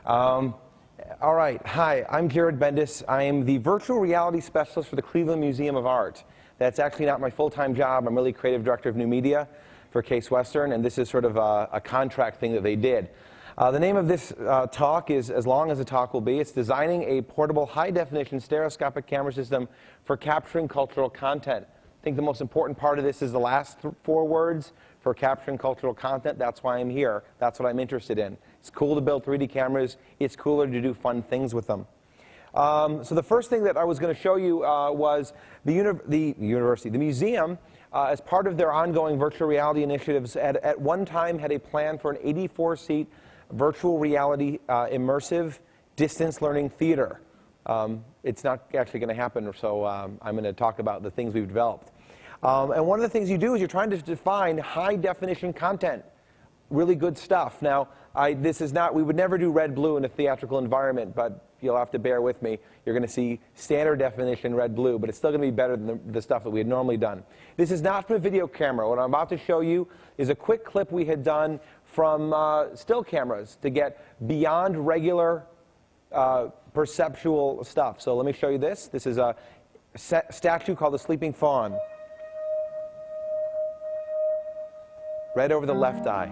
All right, hi, I'm Jared Bendis. I am the virtual reality specialist for the Cleveland Museum of Art. That's actually not my full-time job. I'm really creative director of new media for Case Western, and this is sort of a contract thing that they did. The name of this talk is, as long as the talk will be, it's designing a portable high-definition stereoscopic camera system for capturing cultural content. I think the most important part of this is the last four words, for capturing cultural content. That's why I'm here. That's what I'm interested in. It's cool to build 3D cameras. It's cooler to do fun things with them. So the first thing that I was going to show you was the museum, as part of their ongoing virtual reality initiatives, at one time had a plan for an 84-seat virtual reality immersive distance learning theater. It's not actually going to happen, so I'm going to talk about the things we've developed. And one of the things you do is you're trying to define high-definition content. Really good stuff. Now, we would never do red-blue in a theatrical environment, but you'll have to bear with me. You're going to see standard definition red-blue, but it's still going to be better than the stuff that we had normally done. This is not from a video camera. What I'm about to show you is a quick clip we had done from still cameras to get beyond regular perceptual stuff. So let me show you this. This is a statue called the Sleeping Fawn. Right over the left eye.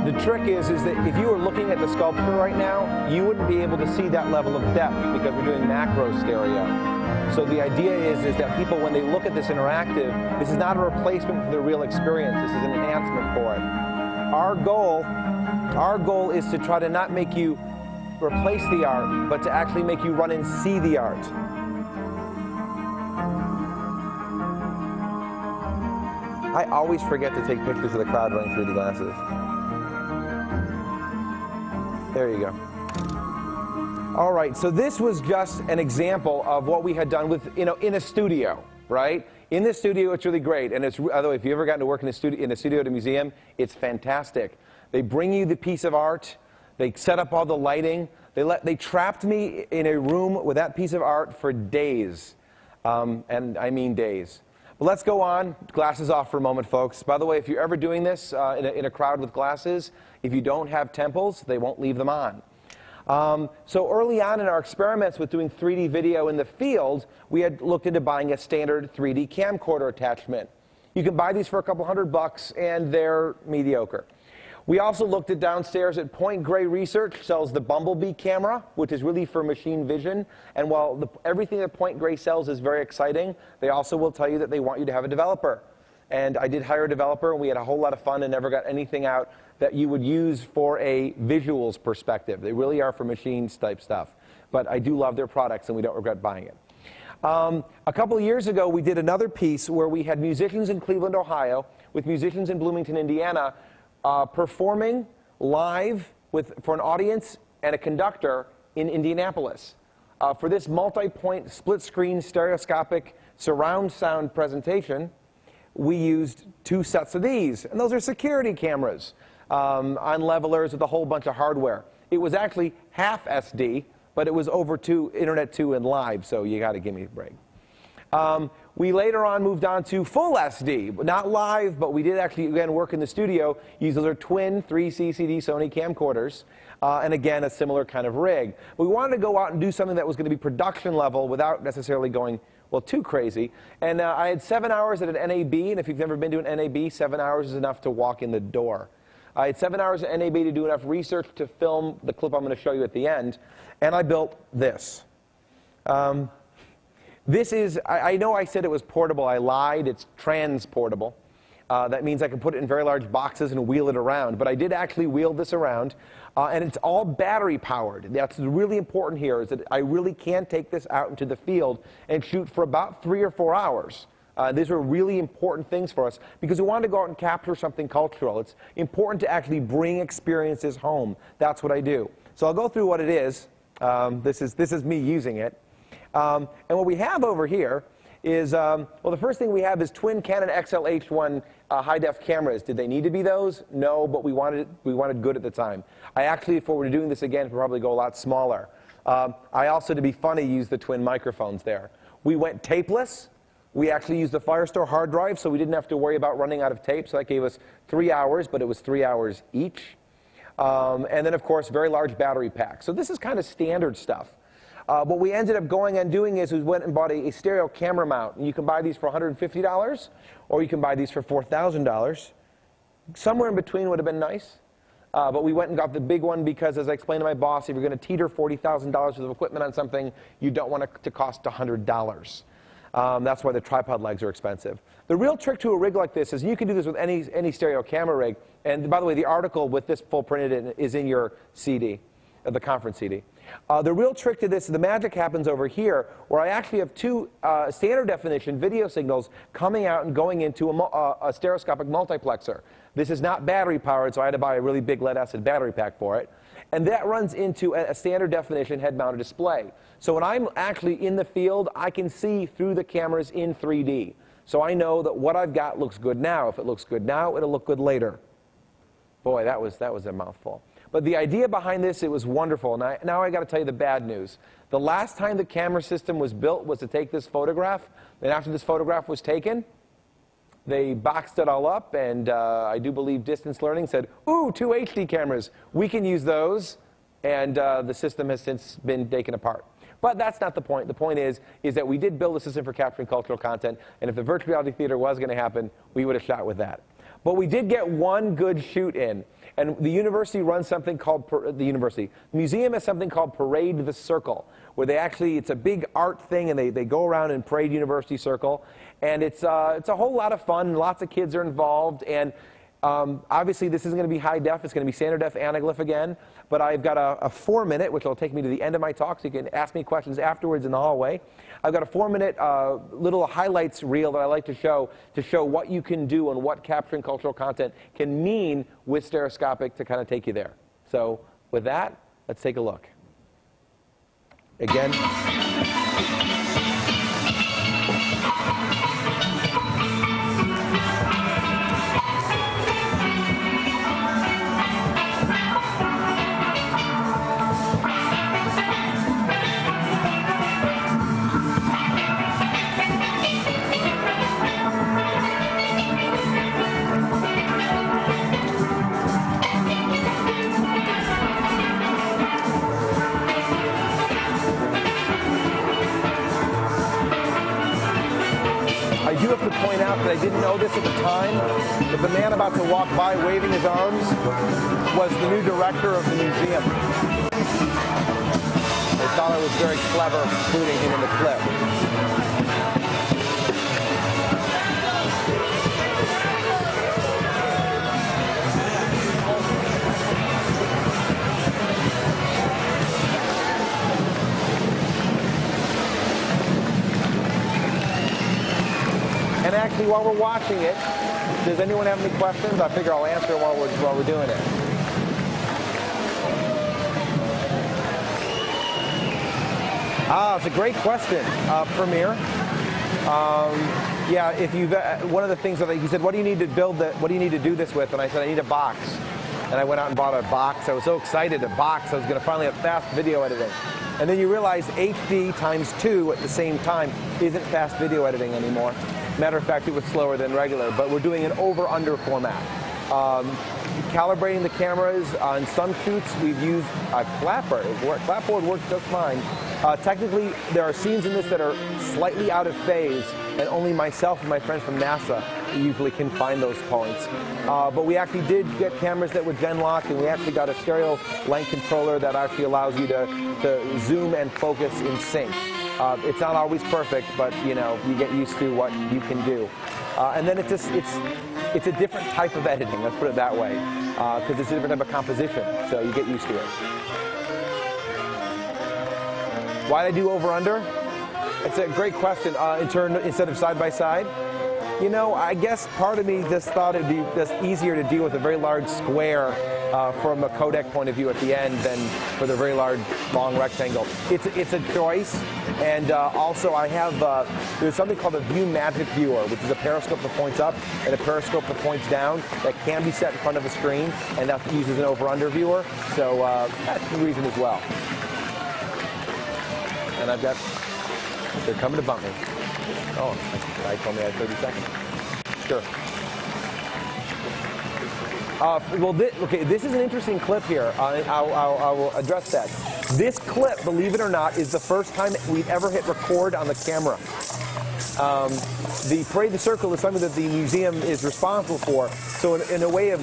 The trick is that if you were looking at the sculpture right now, you wouldn't be able to see that level of depth because we're doing macro stereo. So the idea is that people, when they look at this interactive, this is not a replacement for the real experience. This is an enhancement for it. Our goal is to try to not make you replace the art, but to actually make you run and see the art. I always forget to take pictures of the crowd running through the glasses. There you go. All right, so this was just an example of what we had done with, in a studio, right? In the studio, it's really great. And by the way, if you've ever gotten to work in a studio at a museum, it's fantastic. They bring you the piece of art. They set up all the lighting. They trapped me in a room with that piece of art for days. And I mean days. But let's go on. Glasses off for a moment, folks. By the way, if you're ever doing this in a crowd with glasses, if you don't have temples, they won't leave them on. So early on in our experiments with doing 3D video in the field, we had looked into buying a standard 3D camcorder attachment. You can buy these for a couple $100, and they're mediocre. We also looked at downstairs at Point Grey Research sells the Bumblebee camera, which is really for machine vision. And while everything that Point Grey sells is very exciting, they also will tell you that they want you to have a developer. And I did hire a developer, and we had a whole lot of fun and never got anything out that you would use for a visuals perspective. They really are for machines type stuff. But I do love their products, and we don't regret buying it. A couple of years ago, we did another piece where we had musicians in Cleveland, Ohio, with musicians in Bloomington, Indiana, performing live for an audience and a conductor in Indianapolis. For this multi-point, split-screen, stereoscopic surround sound presentation, we used 2 sets of these. And those are security cameras on levelers with a whole bunch of hardware. It was actually half SD, but it was over Internet 2 and live, so you got to give me a break. We later on moved on to full SD, not live, but we did actually, again, work in the studio. Those are twin 3CCD Sony camcorders, and again, a similar kind of rig. We wanted to go out and do something that was going to be production level without necessarily going, well, too crazy. And I had 7 hours at an NAB, and if you've never been to an NAB, 7 hours is enough to walk in the door. I had 7 hours at NAB to do enough research to film the clip I'm going to show you at the end, and I built this. This is, I know I said it was portable. I lied. It's transportable. That means I can put it in very large boxes and wheel it around. But I did actually wheel this around, and it's all battery powered. That's really important here, is that I really can take this out into the field and shoot for about 3 or 4 hours. These are really important things for us because we want to go out and capture something cultural. It's important to actually bring experiences home. That's what I do. So I'll go through what it is. This is me using it. And what we have over here is, well, the first thing we have is twin Canon XL-H1 high-def cameras. Did they need to be those? No, but we wanted good at the time. I actually, if we were doing this again, would probably go a lot smaller. I also, to be funny, used the twin microphones there. We went tapeless. We actually used the Firestore hard drive, so we didn't have to worry about running out of tape. So that gave us 3 hours, but it was 3 hours each. And then, of course, very large battery pack. So this is kind of standard stuff. What we ended up going and doing is we went and bought a stereo camera mount. And you can buy these for $150, or you can buy these for $4,000. Somewhere in between would have been nice. But we went and got the big one because, as I explained to my boss, if you're going to teeter $40,000 worth of equipment on something, you don't want it to cost $100. That's why the tripod legs are expensive. The real trick to a rig like this is, and you can do this with any stereo camera rig, and by the way, the article with this full printed in is in your CD, the conference CD. The real trick to this, the magic happens over here, where I actually have 2 standard definition video signals coming out and going into a stereoscopic multiplexer. This is not battery powered, so I had to buy a really big lead-acid battery pack for it. And that runs into a standard definition head-mounted display. So when I'm actually in the field, I can see through the cameras in 3D. So I know that what I've got looks good now. If it looks good now, it'll look good later. Boy, that was a mouthful. But the idea behind this, it was wonderful. Now I got to tell you the bad news. The last time the camera system was built was to take this photograph. And after this photograph was taken, they boxed it all up, and I do believe Distance Learning said, ooh, 2 HD cameras. We can use those. And the system has since been taken apart. But that's not the point. The point is that we did build a system for capturing cultural content. And if the virtual reality theater was going to happen, we would have shot with that. But we did get one good shoot in. And the university runs something called, the museum has something called Parade the Circle, where they actually, it's a big art thing, and they go around and parade University Circle. And it's a whole lot of fun. Lots of kids are involved. And obviously, this isn't going to be high def. It's going to be standard def anaglyph again. But I've got a 4-minute, which will take me to the end of my talk, so you can ask me questions afterwards in the hallway. I've got a 4-minute little highlights reel that I like to show what you can do and what capturing cultural content can mean with Stereoscopic to kind of take you there. So with that, let's take a look. Again. I do have to point out that I didn't know this at the time, but the man about to walk by waving his arms was the new director of the museum. I thought I was very clever including him in the clip. And actually, while we're watching it, does anyone have any questions? I figure I'll answer while we're doing it. It's a great question, Premier. Yeah, if you've one of the things that he said, what do you need to build that? What do you need to do this with? And I said, I need a box. And I went out and bought a box. I was so excited, a box. I was going to finally have fast video editing. And then you realize HD times 2 at the same time isn't fast video editing anymore. Matter of fact, it was slower than regular, but we're doing an over-under format. Calibrating the cameras, on some shoots we've used a clapper. Clapboard works just fine. Technically, there are scenes in this that are slightly out of phase, and only myself and my friends from NASA usually can find those points. But we actually did get cameras that were Genlock, and we actually got a stereo length controller that actually allows you to zoom and focus in sync. It's not always perfect, but you know, you get used to what you can do. And then it's a different type of editing, let's put it that way, because it's a different type of composition, so you get used to it. Why did I do over-under? It's a great question. Instead of side-by-side? You know, I guess part of me just thought it'd be just easier to deal with a very large square from a codec point of view at the end than for the very large, long rectangle. It's a choice, and also I have, there's something called a View Magic Viewer, which is a periscope that points up and a periscope that points down that can be set in front of a screen, and that uses an over-under viewer, so that's the reason as well. And I've got, they're coming to bump me. Oh, I told me I had 30 seconds. Sure. Well, this is an interesting clip here. I will address that. This clip, believe it or not, is the first time we've ever hit record on the camera. The Parade the Circle is something that the museum is responsible for. So in a way of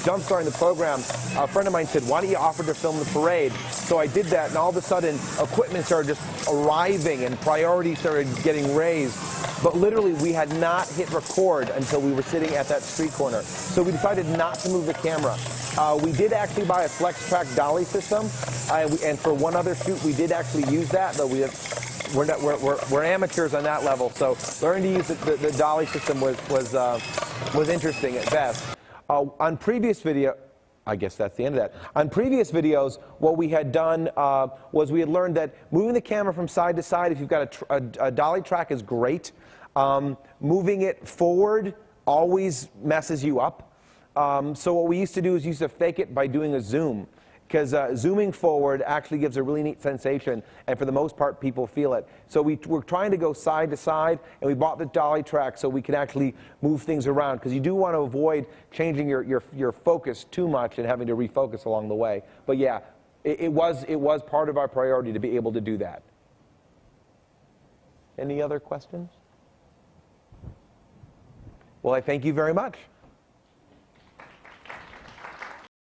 jump-starting the program, a friend of mine said, why don't you offer to film the parade? So I did that, and all of a sudden, equipment started just arriving, and priorities started getting raised. But literally, we had not hit record until we were sitting at that street corner. So we decided not to move the camera. We did actually buy a FlexTrack dolly system, and for one other shoot, we did actually use that, though we're amateurs on that level. So learning to use the dolly system was interesting at best. On previous video, I guess that's the end of that. On previous videos, what we had done was we had learned that moving the camera from side to side, if you've got a dolly track, is great. Moving it forward always messes you up. So what we used to do is used to fake it by doing a zoom, because zooming forward actually gives a really neat sensation, and for the most part, people feel it. So we're trying to go side to side, and we bought the dolly track so we can actually move things around, because you do want to avoid changing your focus too much and having to refocus along the way. But yeah, it was part of our priority to be able to do that. Any other questions? Well, I thank you very much.